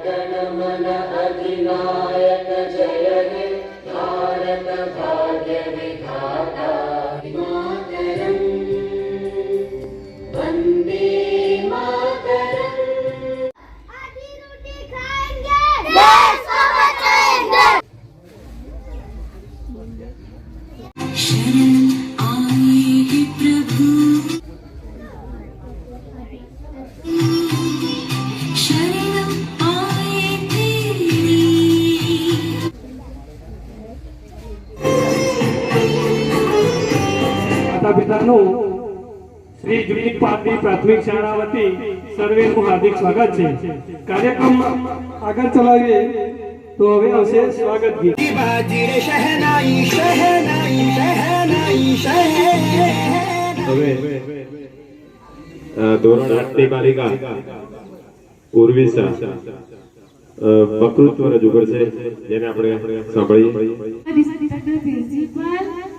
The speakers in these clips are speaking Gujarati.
जनमन अधिनायक जय हे भारत भाग्य विधाता मातरम वंदे मातरम। आधी रोटी खाएंगे देश को बचाएंगे। शरण आए प्रभु पितानो श्री जूनी पाटली प्राथमिक शाळा वती सर्वेનું हार्दिक स्वागत છે। કાર્યક્રમ આગળ ચલાવીએ તો હવે આવશે સ્વાગત ગીત। બાજી શહેનાઈ શહેનાઈ શહેનાઈ શહેનાઈ। હવે ધોરણ 8 ની બાલિકા ઉર્વિશા વક્તૃત્વ રજૂ કરશે, જેને આપણે સાંભળીએ।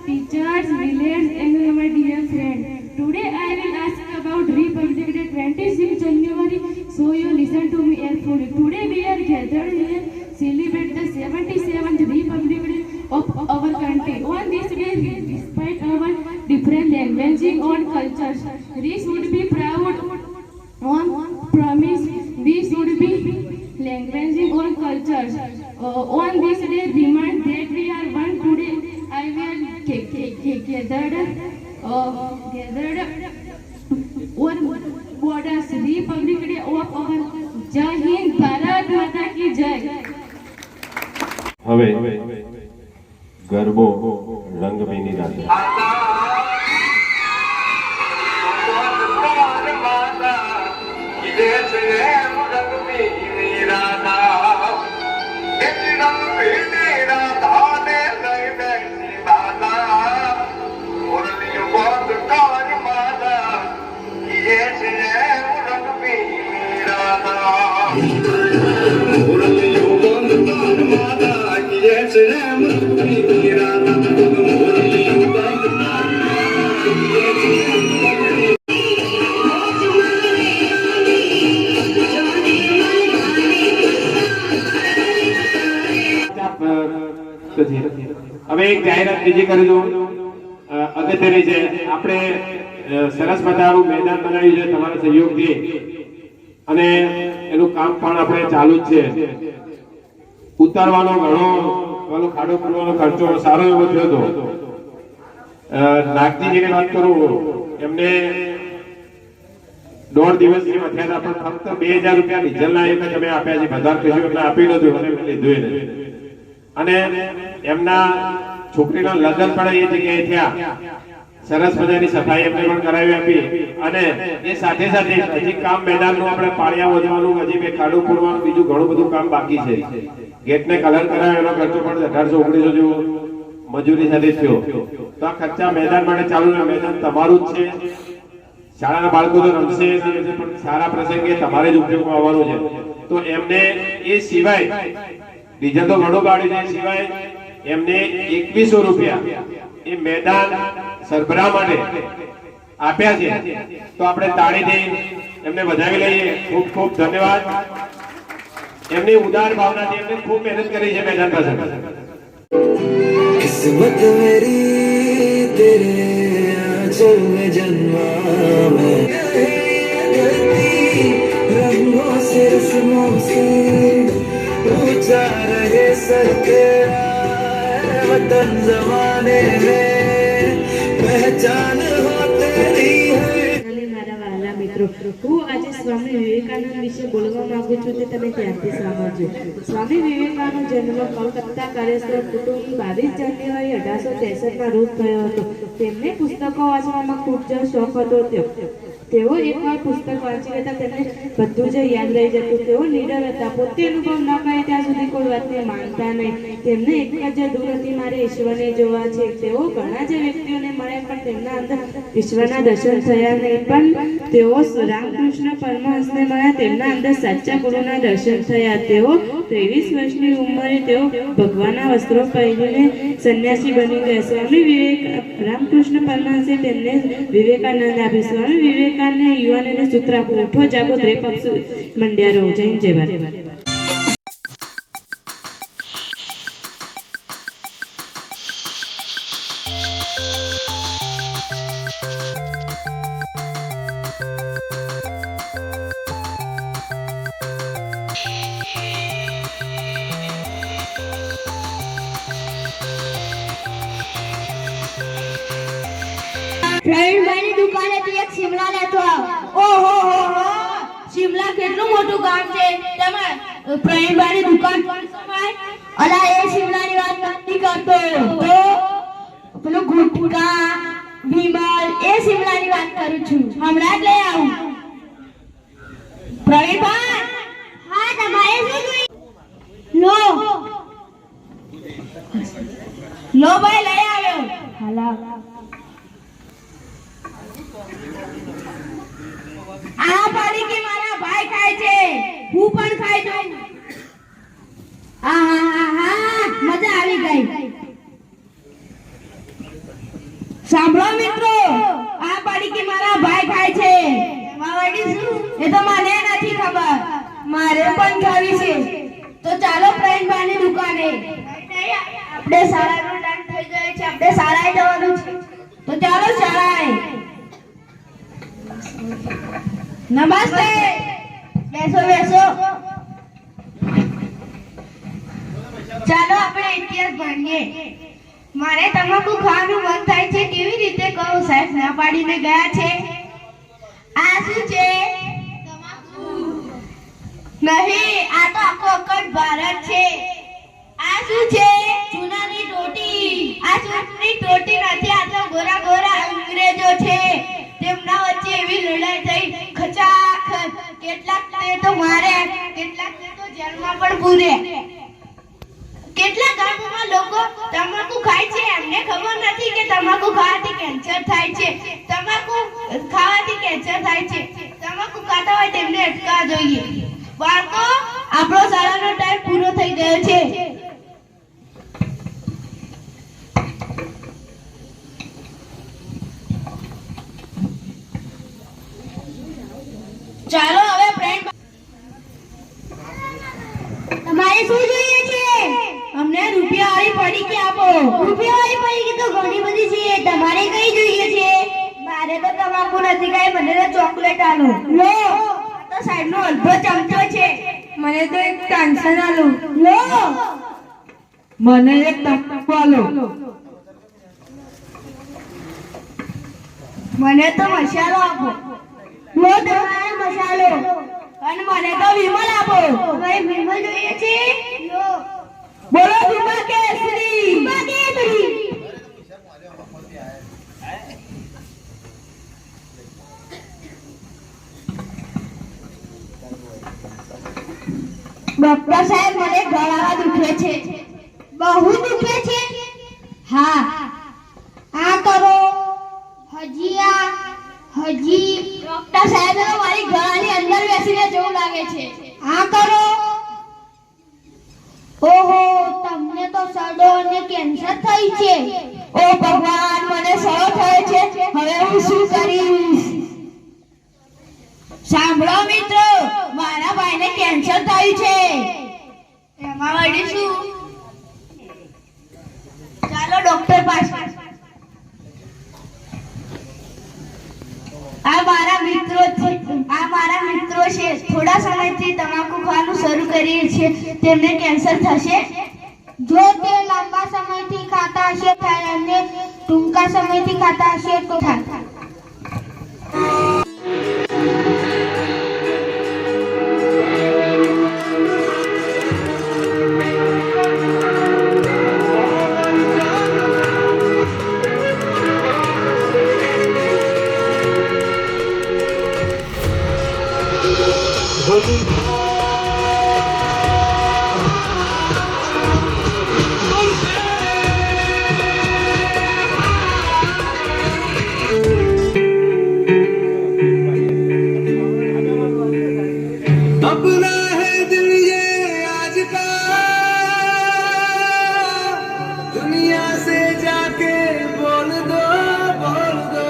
Teachers, village, and my dear friend. Today I will ask about Republic Day 26 January. So you listen to me carefully. Today we are gathered here celebrate the 77th Republic Day of our country. On this day, despite our different languages and cultures, we should be proud. On promise, we should be languages and cultures. On this day, remind that we are one today. I will gathered on borders Republic Day of our Jai Hind Bharat Mata ki Jai। હવે ગરબો રંગબેની રાધા। હવે એક જાહેરાત બીજી કરી દઉં, અગત્યની છે। આપણે સરસ મજાનું મેદાન બનાવ્યું છે તમારા સહયોગથી, અને એનું કામ પણ આપણે ચાલુ જ છે। ઉતારવાનો ઘણો પેલો ખાડો પૂરવાનો ખર્ચો સારો એવો થયો હતો। નાગજીની વાત કરું, એમને 1.5 દિવસની મથ્યા હતા, પણ ફક્ત 2000 રૂપિયા ડીઝલના એક જ અમે આપ્યા છે। બધા કશું એમને આપી નતું અને લીધું નથી। અને એમના છોકરીના લગ્ન પણ એ જગ્યાએ થયા, સરસ મજાની સફાઈ એમને પણ કરાવી આપી। અને એ સાથે સાથે હજી કામ મેદાનનું આપણે પાળિયા વધવાનું, હજી બે ખાડો પૂરવાનું, બીજું ઘણું બધું કામ બાકી છે। ગેટને કલર કરાવ્યો, એનો ખર્ચો પણ 1800-1900 જેવો મજૂરી સાથે થયો। તો આ ખર્ચા મેદાન માટે ચાલુ, મેદાન તમારું જ છે। શાળાના બાળકો તો રમશે, પણ સારા પ્રસંગે તમારે જ ઉપયોગમાં આવવાનું છે। તો એમને એ સિવાય ડીઝલ તો ઘણું કાઢ્યું છે, સિવાય એમને 2100 રૂપિયા એ મેદાન સરભરા માટે આપ્યા છે। તો આપણે તાળીથી એમને વધાવી લઈએ। ખૂબ ખૂબ ધન્યવાદ। એમની ઉદાર ભાવનાથી એમને ખૂબ મહેનત કરી છે મેદાન પાસે। किस्मत मेरी तेरे आंचल में जन्मा मैं, रंगों से रस्मों से ऊंचा रहे सर तेरा वतन जमाने में पहचान हो तेरी है। મારા વાલા મિત્રો, હું આજે સ્વામી વિવેકાનંદ વિશે બોલવા માંગુ છું તે તમે ધ્યાનથી સાંભળજો। સ્વામી વિવેકાનંદ જન્મ કલકત્તા કાર્યસ્થળ કુટુંબ 22 જાન્યુઆરી 1863 રોજ થયો હતો। તેમને પુસ્તકો વાંચવામાં ખૂબ જ શોખ હતો। તેઓ એકવાર પુસ્તક વાંચી લેતા તેમને બધું જ યાદ રહી જતું। તેઓ નીડર હતા, પોતે અનુભવ ન કરે ત્યાં સુધી કોઈ વાતને માનતા નહીં। તેમને એક જ દૂર હતી, મારે ઈશ્વરને જોવા છે। તેઓ ઘણા જ વ્યક્તિઓને મળ્યા, પણ તેમના અંદર ઈશ્વરના દર્શન થયા નહીં। પણ તેઓ રામકૃષ્ણ પરમહંસને મળ્યા, તેમના અંદર સાચા ગુરુના દર્શન થયા। તેઓ 23 વર્ષની ઉંમરે તેઓ ભગવાનના વસ્ત્રો પહેરીને સંન્યાસી બની ગયા। સ્વામી રામકૃષ્ણ પરમહંસે તેમને વિવેકાનંદ આપ્યું। સ્વામી વિવેકાનંદ સરકારને યુવાનોને સૂત્ર આપો, ઉઠો જાગો દ્રેપક્ષ મંડ્યા રહો. જય હિન્દ, જય ભારત. પ્રવીણભાઈની દુકાનેથી એક શિમલા લેતો આવ. ઓહો હો હો, શિમલા કેટલું મોટું ગામ છે. તેમાં પ્રવીણભાઈની દુકાન પણ સમાય. અલા એ શિમલાની વાત નથી કરતો, તો પેલું ગુટકા વિમલ એ શિમલાની વાત કરું છું. હમણાં જ લઈ આવું. પ્રવીણભાઈ, હા તમારે શું જોઈએ? લો લો ભાઈ, લઈ આવ્યો. હાલા આ પાડી કે મારા ભાઈ ખાય છે, હું પણ ખાઈ જાઉં. આહાહા, મજા આવી ગઈ. સાંભળો મિત્રો, આ પાડી કે મારા ભાઈ ખાય છે. માવાડી શું? એ તો મને નથી ખબર, મારે પણ ખાવી છે. તો ચાલો પ્રવીણભાઈની દુકાને. આપણે શાળાનો ટાઈમ થઈ ગયો છે, આપણે શાળાએ જવાનું છે. તો ચાલો શાળાએ. નમસ્તે, બેસો બેસો. ચાલો આપણે ઇતિહાસ ભણીએ. મારે તમાકુ ખાવાનું મન થાય છે, કેવી રીતે કહું? સાહેબ ના પાડીને ગયા છે. આ શું છે? તમાકુ નહીં, આ તો આખો અખંડ ભારત છે. આ શું છે? ચૂનાની ટોટી. આ ચૂનાની ટોટી નથી, આ તો ગોરા ગોરા અંગ્રેજો છે. તેમના વચ્ચે એવી લડાઈ થઈ, ખચાખચ. કેટલાક ને તો માર્યા, કેટલાક ને તો જેલમાં પણ પૂર્યા. કેટલાક ગામોમાં લોકો તમાકુ ખાય છે, એમને ખબર નથી કે તમાકુ ખાવાથી કેન્સર થાય છે. તમાકુ ખાવાથી કેન્સર થાય છે. તમાકુ ખાતા હોય તેમને અટકાવવા જોઈએ. બાળકો, આપણો શાળાનો ટાઈમ પૂરો થઈ ગયો છે. ચાલો હવે ફ્રેન્ડ, તમારે શું જોઈએ છે? અમને રૂપિયાવાળી પડીકી આપો. રૂપિયાવાળી પડીકી તો ઘણી બધી છે, તમારે કઈ જોઈએ છે? મારે તો તમાકુ નથી ખાઈ, મને તો ચોકલેટ આલો. લો, આ તો સાઈડનો અડધો ચમચો છે. મને તો એક ટાંસન આલો. લો, મને એક તમાકુ આલો. મને તો મસાલો આપો. લો, તમારે મસાલો. અને મને તો વિમલ આપો. ભાઈ વિમલ જોઈએ છે? લો, બોલો વિમલ કેસરી. વિમલ કેસરી. ડોક્ટર સાહેબ, મને ગળામાં દુખે છે. બહુ દુખે છે? હા. આ કરો. હજી. ડોક્ટર સાહેબ, મારી ગળાની અંદર બેસીને જેવું લાગે છે. આ કરો. ઓહો, તમને તો સડો અને કેન્સર થઈ છે. ઓ ભગવાન, મને સડો થયો છે. હવે હું શું કરીશ? સાંભળો મિત્રો, મારા ભાઈને કેન્સર થયું છે. એમાં વળી શું? ચાલો ડોક્ટર પાસે. આ મારા મિત્રો છે. થોડા સમયથી તમાકુ ખાવાનું શરૂ કરીએ છીએ. તેમને કેન્સર થશે? જો તે લાંબા સમયથી ખાતા હશે થાય, અને ટૂંકા સમયથી ખાતા હશે તો થાય. अपना है दिल ये आज का, दुनिया से जाके बोल दो, बोल दो।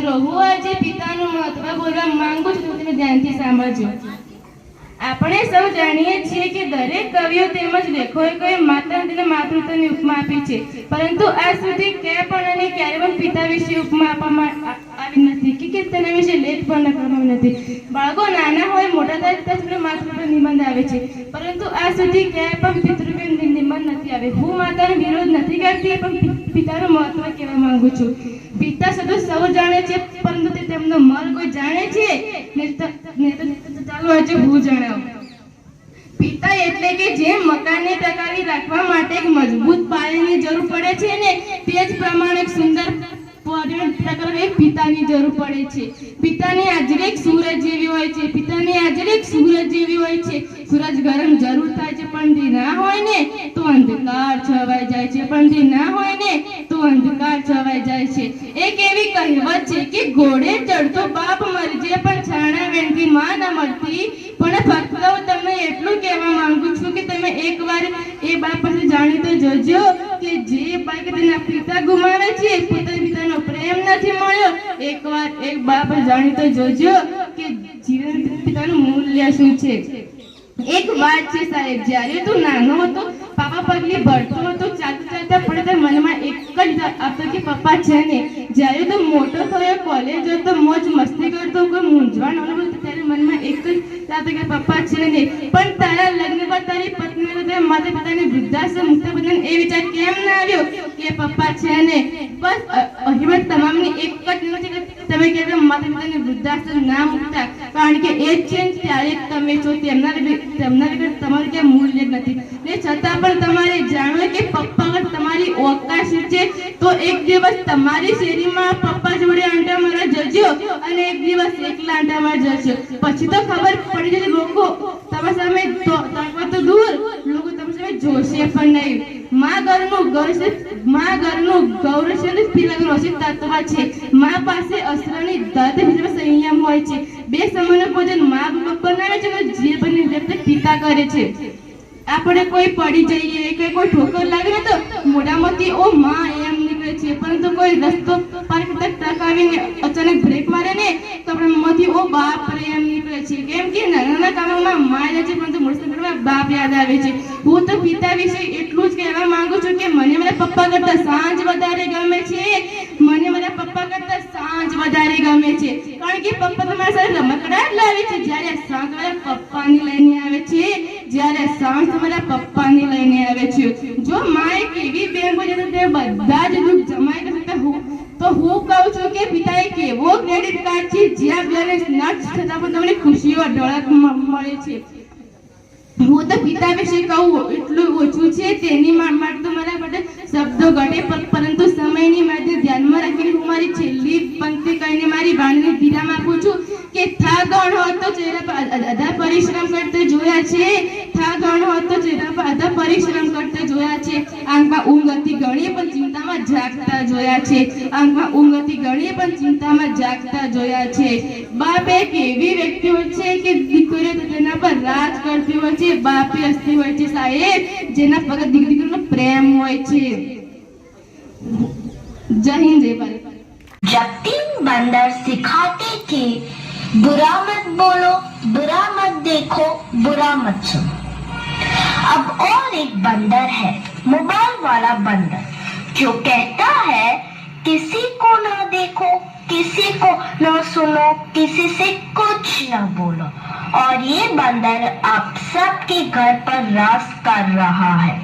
મિત્રો, હું આજે પિતાનું મહત્વ બોલવા માંગુ છું, તમે ધ્યાનથી સાંભળજો. આપણે સૌ જાણીએ છીએ કે દરેક કવિઓ તેમજ લેખકોએ માતા અને માતૃત્વની ઉપમા આપી છે, પરંતુ આજ સુધી ક્યાંય પણ અને ક્યારે પણ પિતા વિશે ઉપમા આપવામાં આવી નથી કે તેના વિશે લેખ પણ લખવામાં નથી. બાળકો નાના હોય મોટા થાય ત્યાં માતૃત્વ નિબંધ આવે છે, પરંતુ આજ સુધી ક્યાંય પણ પિતૃપ્રેમ નિબંધ નથી આવે. હું માતાનો વિરોધ નથી કરતી, પણ પિતાનું મહત્વ કહેવા માંગુ છું. પિતા શબ્દ સૌ જાણે છે, પરંતુ તેમનો મર્મ કોઈ જાણે છે? ચાલો આજે હું જણાવું. પિતા એટલે કે જેમ મકાનને ટકાવી રાખવા માટે એક મજબૂત પાયાની જરૂર પડે છે ને, તે જ પ્રમાણે એક સુંદર એક પિતાની જરૂર પડે છે. પિતાની હાજરી એક સૂરજ જેવી હોય છે. પિતાની હાજરી એક સૂરજ જેવી હોય છે. સૂરજ ગરમ જરૂર થાય છે, પણ તે ના હોય ને તો અંધકાર છવાઈ જાય છે. પણ તે ના હોય ને તો અંધકાર છવાઈ જાય છે. એક એવી કહેવત છે કે ઘોડે ચડતો બાપ મરજે, પણ છાણા વેણથી માં ન મળતી. પણ ફક્ત હું તમને એટલું કહેવા માંગુ છું કે તમે એકવાર એ બાપ પાસે જાણી તો જોજો કે જે બાળક તેના પિતા ગુમાવે છે, પોતાના પિતાનો પ્રેમ નથી મળ્યો. એકવાર એક બાપ જાણી તો જોજો કે જીવન પિતાનું મૂલ્ય શું છે. એક વાત છે સાહેબ, જ્યારે તું નાનો હતો, પાપા પગલી ભરતો હતો, ચાલતા પડતા મનમાં એક જ આપતો કે પપ્પા છે ને. જ્યારે તું મોટો થયો, કોલેજ જતો, મોજ મસ્તી કરતો, કોઈ મૂંઝવણ અનુભવતો, ત્યારે મનમાં એક જ આપતો કે પપ્પા છે ને. પણ તારા લગ્ન પર તારી પત્ની તારા માતા પિતાની વૃદ્ધાશ્રમ મુક્ત બદલ એ વિચાર કેમ ના આવ્યો કે પપ્પા છે ને? બસ અહીં તમામની એક જ નથી કે તમે કે માતા પિતાની વૃદ્ધાશ્રમ ના મૂકતા, કારણ કે એ જ છે ત્યારે તમે છો. તેમના વગર તમારું ક્યાં મૂલ્ય નથી. ને છતાં પણ તમારે જાણો કે પપ્પા વગર તમારી ઓકાશ છે, તો એક દિવસ તમારી શેરીમાં પપ્પા જોડે આંટા મારવા જજો અને એક દિવસ એકલા આંટા મારવા જજો. પછી તો ખબર પડી જશે. લોકો તમારા સામે તાકવા તો દૂર, લોકો તમારી સામે જોશે પણ નહીં. માં ઘરનું ગૌરવશાળી તિલકનું અસિત તત્વ છે. માં પાસે અસરની દર્દ સંયમ હોય છે. બે સમયનું ભોજન માં બનાવે છે, જીવનની વ્યક્ત પિતા કરે છે. આપણે કોઈ પડી જઈએ કે કોઈ ઠોકર લાગે ને તો મોઢામાંથી ઓ માં એમ નીકળે છે, પરંતુ કોઈ રસ્તો પાર કરતા ટ્રક આવીને અચાનક બ્રેક મારે ને તો આપણા મોંમાંથી ઓ બાપ રે એમ નીકળે છે. કેમ કે નાના કામમાં માં છે, પરંતુ મોટા બાપ યાદ આવે છે. હું તો પિતા વિશે એટલું જ કહેવા માંગુ છું કે મને મારા પપ્પા કરતા સાંજ વધારે ગમે છે. મને મારા પપ્પા કરતા સાંજ વધારે ગમે છે, કારણ કે પપ્પા તમારા સાથે રમકડા જ લાવે છે. જ્યારે સાંજ મારા પપ્પાની લઈને આવે છે, જ્યારે સાંજ તમારા પપ્પાની લઈને આવે છે. જો માં એક એવી બેંક હોય તો તે બધા જ દુઃખ જમાઈ કરતા તો હું કહું છું કે પિતા એક એવો ક્રેડિટ કાર્ડ છે જ્યાં બેલેન્સ નષ્ટ થતા પણ તમને ખુશીઓ ઢળક મળે છે. હું તો પિતા વિશે કહું એટલું ઓછું છે, તેની માટે તો મારા માટે શબ્દો ઘટે, પરંતુ સમયની માટે ધ્યાનમાં રાખીને હું મારી છેલ્લી પંક્તિ કહીને મારી વાણીને વિરામ આપું છું કે થાક ગણો હતો ચહેરા પર અધા પરિશ્રમ કરતે જોયા છે. થાક ગણો હતો ચહેરા પર અધા પરિશ્રમ કરતે જોયા છે. આંખમાં ઊંઘ હતી ઘણી પણ ચિંતામાં જાગતા જોયા છે. આંખમાં ઊંઘ હતી ઘણી પણ ચિંતામાં જાગતા જોયા છે. બાપ એક એવી વ્યક્તિ હોય છે કે દીકરીઓ તેના પર રાજ કરતી હોય છે. બાપે અસ્તી હોય છે સાહેબ, જેના પર દીકરીનો પ્રેમ હોય છે. જય હિન્દ, જય ભારત. जब 3 बंदर सिखाते थे बुरा मत बोलो, बुरा मत देखो, बुरा मत सुनो. अब और एक बंदर है, मोबाइल वाला बंदर, जो कहता है किसी को ना देखो, किसी को ना सुनो, किसी से कुछ ना बोलो. और ये बंदर आप सबके घर पर राज कर रहा है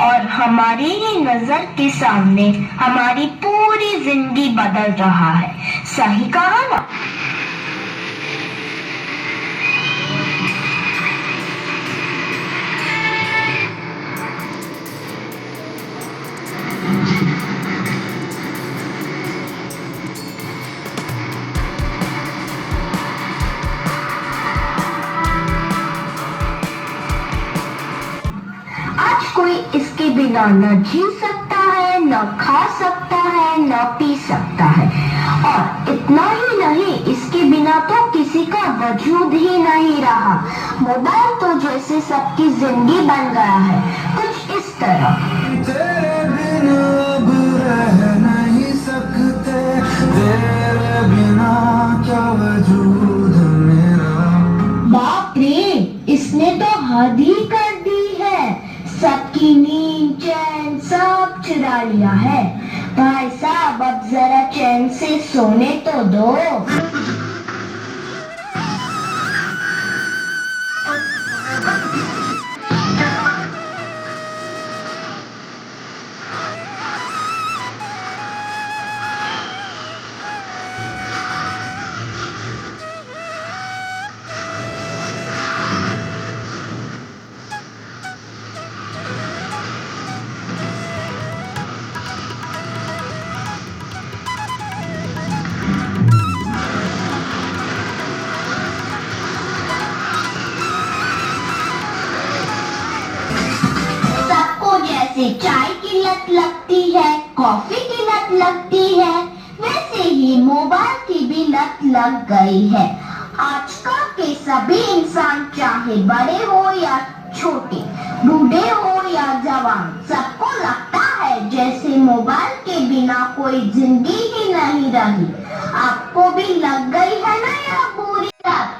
और हमारी ही नजर के सामने हमारी पूरी जिंदगी बदल रहा है. सही कहा ना? कोई इसके बिना न जी सकता है, न खा सकता है, न पी सकता है. और इतना ही नहीं, इसके बिना तो किसी का वजूद ही नहीं रहा. मोबाइल तो जैसे सबकी जिंदगी बन गया है, कुछ इस तरह. तेरे बिना अब रह नहीं सकते, तेरे बावजूद मेरा बाप रे, इसने तो हद ही कर दी है। सबकी नींद चैन सब चुरा लिया है। भाई साहब अब जरा चैन से सोने तो दो। सबको जैसे चाय की लत लगती है, कॉफी की लत लगती है, वैसे ही मोबाइल की भी लत लग गई है। आजकल के सभी इंसान, चाहे बड़े हो या छोटे, बूढ़े हो या जवान, सबको लगता है जैसे मोबाइल के बिना कोई जिंदगी ही नहीं रही। आपको भी लग गई है ना यह बुरी लत?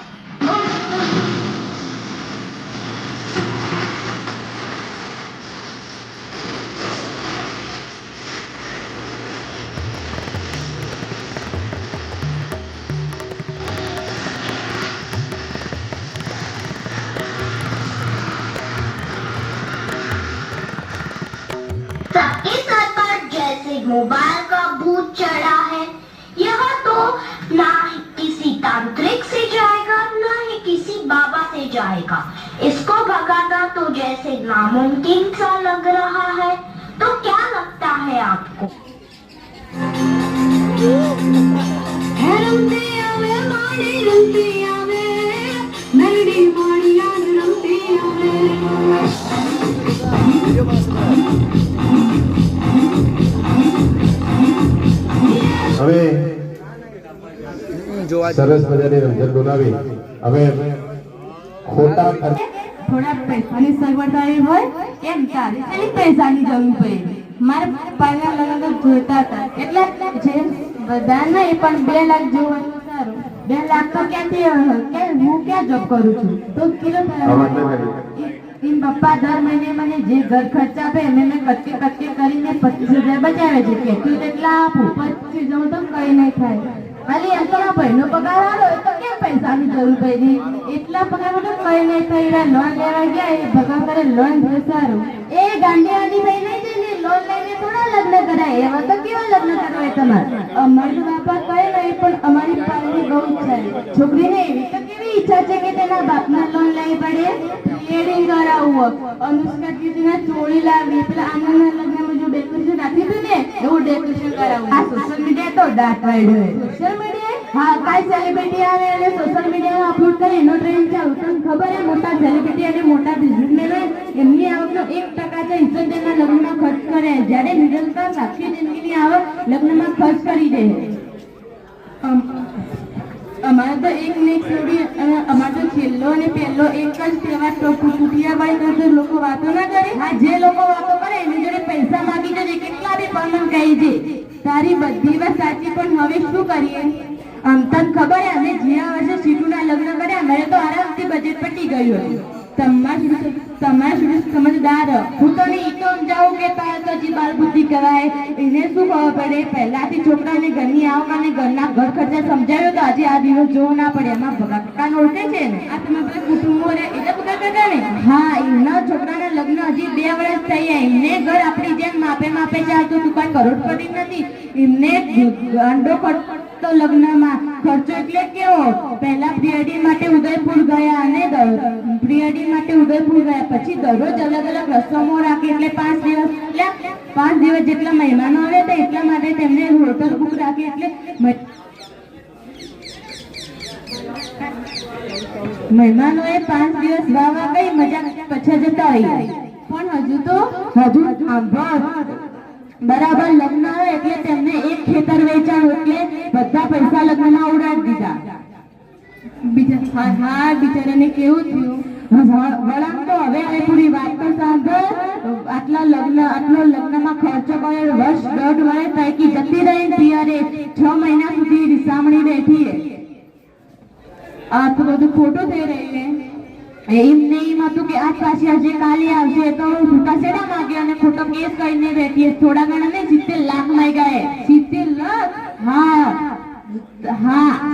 सबके सर पर जैसे मोबाइल का भूत चढ़ा है। यह तो ना ही किसी तांत्रिक से जाएगा, ना ही किसी बाबा से जाएगा। इसको भगाना तो जैसे नामुमकिन सा लग रहा है। तो क्या लगता है आपको? હવે સરસ મજાની રમઝટ બોલાવી હવે ખોટા ખર્ચ થોડા પૈસાની સગવડ આવી હોય એમ ચાલે, ખાલી પૈસાની જરૂર પડી. મારે પાયા લગન જોઈતા હતા એટલે જે બધા નહીં પણ 2 લાખ જેવું હોય તો સારું. 2 લાખ તો ક્યાંથી હું ક્યાં જોબ કરું છું તો કિલો इन पप्पा दर महीने મને જે ઘર ખર્ચ આપે એમને મેં કટકે કટકે કરીને 25,000 બચાવે છે કે તું એટલા આપું 25,000 તો કઈ નહીં થાય. ખાલી એટલા ભાઈનો પગાર આવ્યો તો કેમ પૈસાની જરૂર પડી? એટલા પગાર તો કઈ નહીં થાય. લોન લેવા ગયા એ ભગા કરે લોન ભરે સારું. એ ગાંડીવાડી ભાઈ નહીં જઈને લોન લઈને થોડા લગ્ન કરાય. એવા તો કેવા લગ્ન કરાય તમારે? અમારું બાપા કઈ નહીં પણ અમારી પાલની બહુ ઈચ્છા છે. છોકરીને એવી તો કેવી ઈચ્છા છે કે તેના બાપના લોન લઈ પડે, વેડિંગ કરાવવું, અનુષ્કા દીદીને ચોળી લાવી, પેલા આનંદના લગ્નમાં જો ડેકોરેશન રાખ્યું હતું ને એવું ડેકોરેશન કરાવવું. આ સોશિયલ મીડિયા તો ડાટ વાળ્યો છે. સોશિયલ મીડિયા હા, કાંઈ સેલિબ્રિટી આવે અને સોશિયલ મીડિયામાં અપલોડ કરે એનો ટ્રેન્ડ ચાલુ. તમને ખબર છે મોટા સેલિબ્રિટી અને મોટા બિઝનેસમેન હોય એમની આવકનો 1% હિસ્સો તેના લગ્નમાં ખર્ચ કરે, જ્યારે મિડલ ક્લાસ આખી જિંદગીની આવક લગ્નમાં ખર્ચ કરી દે. અમારે તો એક ને એક જોડી અને અમારે તો છેલ્લો અને પહેલો એક જ તહેવાર તો કુટિયાબાઈ કરતો લોકો વાતો ના કરે. હા, જે લોકો વાતો કરે એની જોડે પૈસા માંગી જશે, કેટલા બી પણન કહી છે. તારી બધી વાત સાચી પણ હવે શું કરીએ? તને ખબર છે અમે જ્યાં વર્ષે સીટુના લગ્ન કર્યા અમારે તો આરામથી બજેટ પટી ગયું. તમારા સુધી સમજદાર હું તો નહીં તો જાઉં કે તારે તો હજી બાલ બુદ્ધિ કરાય. એને શું ખબર પડે? પહેલાથી છોકરાને ઘરની આવક અને ઘરના ઘર ખર્ચા સમજાવ્યો તો આજે આ દિવસ જોવો ના પડે. એમાં ભગા કાકા ઓળખે છે ને, આ તમે બધા કુટુંબો રે એટલે ભગા કાકા ને. હા, એમના છોકરાના લગ્ન હજી 2 વર્ષ થઈ ગયા. એમને ઘર આપણી જેમ માપે માપે ચાલતું હતું, કોઈ કરોડપતિ નથી. એમને ગાંડો તો લગ્નમાં ખર્ચો એટલે કેવો? પહેલા પ્રી વેડિંગ માટે ઉદયપુર ગયા અને પ્રી વેડિંગ માટે ઉદયપુર ગયા, પછી દરરોજ અલગ અલગ રસમો રાખી એટલે 5 દિવસ એટલે 5 દિવસ જેટલા મહેમાનો આવે તો એટલા માટે તેમને હોટલ બુક રાખી એટલે મહેમાનોએ 5 દિવસ વાવા કઈ મજા પાછા જતા રહી. પણ હજુ બરાબર લગ્ન આવે એટલે તેમને એક ખેતર વેચાણ એટલે બધા પૈસા લગ્નમાં ઉડાડી દીધા. હા, બિચારાને કેવું થયું? વળાંક તો હવે પૂરી વાત તો સાંભળ. આટલો લગ્નમાં ખર્ચો કર્યો, વર્ષ 1.5 વર્ષ પૈકી જતી રહી પિયરે 6 મહિના સુધી રીસામણી બેઠી. આ તો બધું ખોટું થઈ રહ્યું ને એમ નહીં હતું કે આજ પાછી આજે કાલે આવશે તો છૂટા છેડા માંગે અને ખોટો કેસ કરીને બેઠી થોડા ઘણા ને 70 લાખ માંગ્યા 70 લાખ હા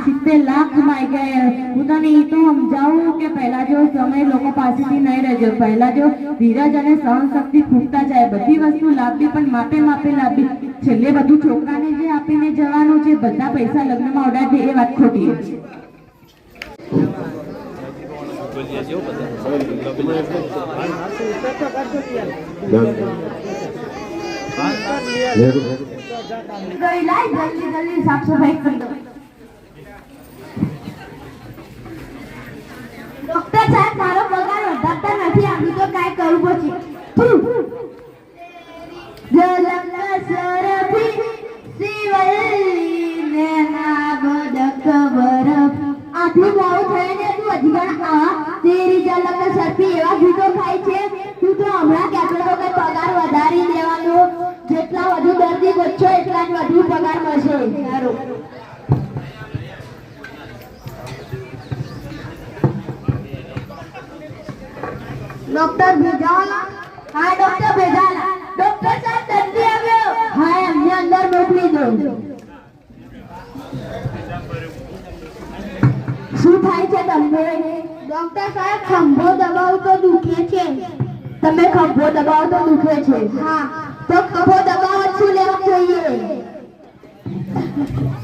70 લાખ માંગ્યા હું તને એ તો સમજાવું કે પહેલા જો સમય લોકો પાસેથી નહીં રહેજો પહેલા જો ધીરજ અને સહન શક્તિ ખૂટતા જાય બધી વસ્તુ લાવવી પણ માપે માપે લાવવી છેલ્લે બધું છોકરાને જે આપીને જવાનું છે બધા પૈસા લગ્નમાં ઉડાડી દે એ વાત ખોટી છે जल्दी साफ सफाई कर दो डॉक्टर साहब मारो पगार વધારતા નથી આમ તો કાઈ કરું પછી જલક સરફી સિવલ્લી ને નાગદક બરફ આટલું મોડું થઈને તું અજગણ આ તેરી જલક સરફી એવા ગીતો ખાય છે તું તો હમણાં કહેતો તો કે પગાર વધારી દેવાનો જેટલા વધુ દર્દી ગોઠો એટલા જ વધુ પગાર મળશે સારું ડોક્ટર ભેજાલા હા ડોક્ટર ભેજાલા ડોક્ટર સાહેબ દર્દી આવ્યો હા એમને અંદર મોકલી દો શું થાય છે તમને ડોક્ટર સાહેબ ખંભો દબાવ તો દુખે છે તમે ખંભો દબાવ તો દુખે છે હા તો ખભો દબાવ શું લેવા જોઈએ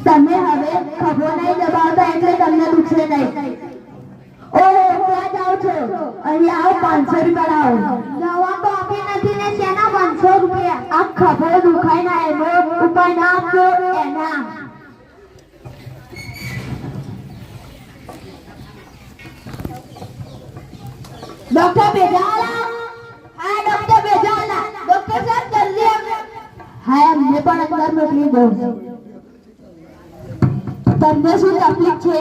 તમે હવે ખભો નહીં દબાવતા એટલે તમને દુખશે નહીં ઓહો ક્યાં જાઓ છો અહીં આવો 500 રૂપિયા લાવો દવા તો આપી નથી ને શેના 500 રૂપિયા આ ખભો દુખાય ના એનો ઉપાય ના આપજો એના ડોક્ટર બેજાલા હા ડોક્ટર બેજાલા ડોક્ટર સાહેબ જલ્દી આવે હા અમને પણ અંદર મોકલી દો તમને શું તકલીફ છે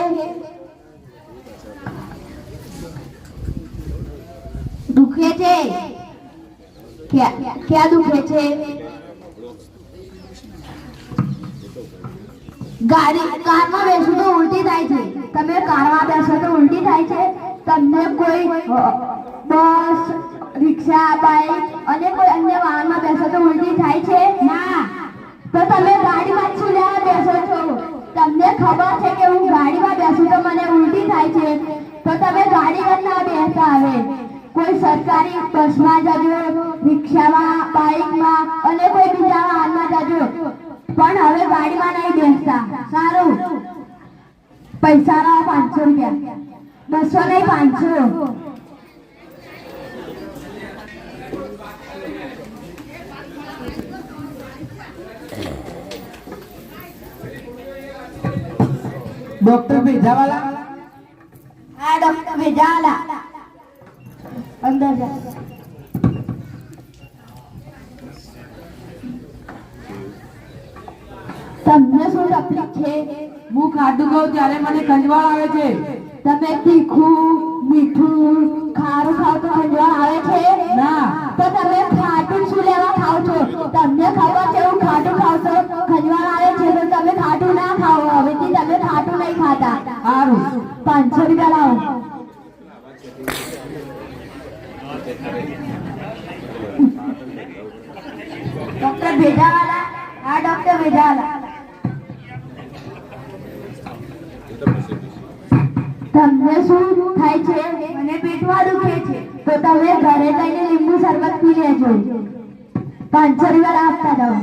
દુખે છે क्या દુખે છે કારમાં બેસો તો ઉલટી થાય છે તમે કારમાં બેસો તો ઉલટી થાય છે તમને કોઈ બસ રિક્ષા બાઇક અને કોઈ અન્ય વાહનમાં બેસો તો ઉલટી થાય છે ના તો તમે ગાડીમાં શું લેવા બેસો છો તમને ખબર છે કે હું ગાડીમાં બેસું તો મને ઉલટી થાય છે તો તમે ગાડીમાં ના બેસતા હવે કોઈ સરકારી બસમાં જજો રિક્ષામાં બાઇકમાં અને કોઈ બીજા વાહનમાં જજો પણ હવે ગાડીમાં નહીં બેસતા સારું પૈસા લાવો 500 રૂપિયા 200 નહીં 500 डॉक्टर भेजावाला हाँ डॉक्टर भेजावाला अंदर जा તમને શું તકલીફ છે હું ખાધું ખાઉં ત્યારે મને ખંજવાળ આવે છે તમે તીખું મીઠું ખારું ખાવ તો ખંજવાળ આવે છે ના તો તમે ખાટું શું લેવા ખાવ છો તમને ખબર છે હું ખાટું ખાવ તો ખંજવાળ આવે છે તો તમે ખાટું ના ખાઓ હવેથી તમે ખાટું નહીં ખાતા સારું 500 રૂપિયા લાવો डॉक्टर भेजावाला हाँ डॉक्टर भेजावाला તમને શું થાય છે મને પેટમાં દુખે છે તો તમે ઘરે જઈને લીંબુ શરબત પી લેજો 500 રૂપિયા આપતા જાઓ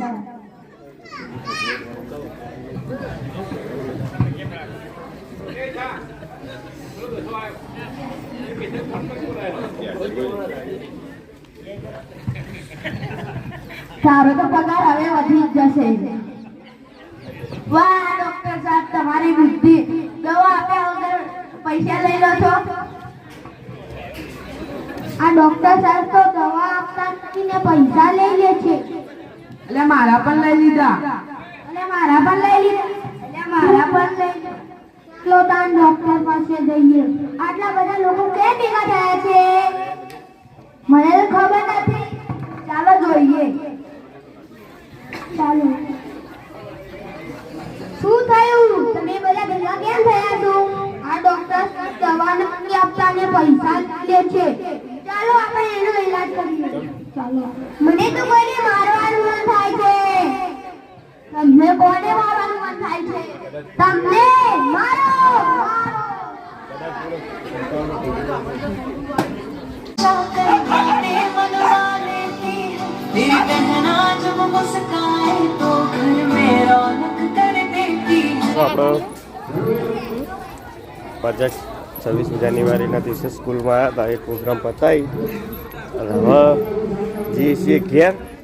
સારો તો પગાર હવે વધી જશે વાહ ડોક્ટર સાહેબ તમારી બુદ્ધિ દવા આપ્યા વગર પૈસા લઈ લો છો આ ડોક્ટર સાહેબ તો દવા આપતા નથી ને પૈસા લઈ લે છે એટલે મારા પણ લઈ લીધા એટલે મારા પણ લઈ લો તાન ડોક્ટર પાસે જઈએ આટલા બધા લોકો કેમ ભેગા થયા છે મને તો ખબર નથી ચાલો જોઈએ ચાલો શું થયું તમે બધા ભેગા કેમ થયા છો આ ડોક્ટર અને પૈસા લે છે. ચાલો આપણે એનો ઈલાજ કરીએ. ચાલો. મને તો કોઈને મારવાનું મન થાય છે. તમને કોને મારવાનું મન થાય છે? તમને મારો. આપણો પ્રોજેક્ટ 26 જાન્યુઆરીના દિવસે સ્કૂલમાં આવ્યા હતા, એ પ્રોગ્રામ પતાવી અને હવે જઈએ છીએ ઘેર.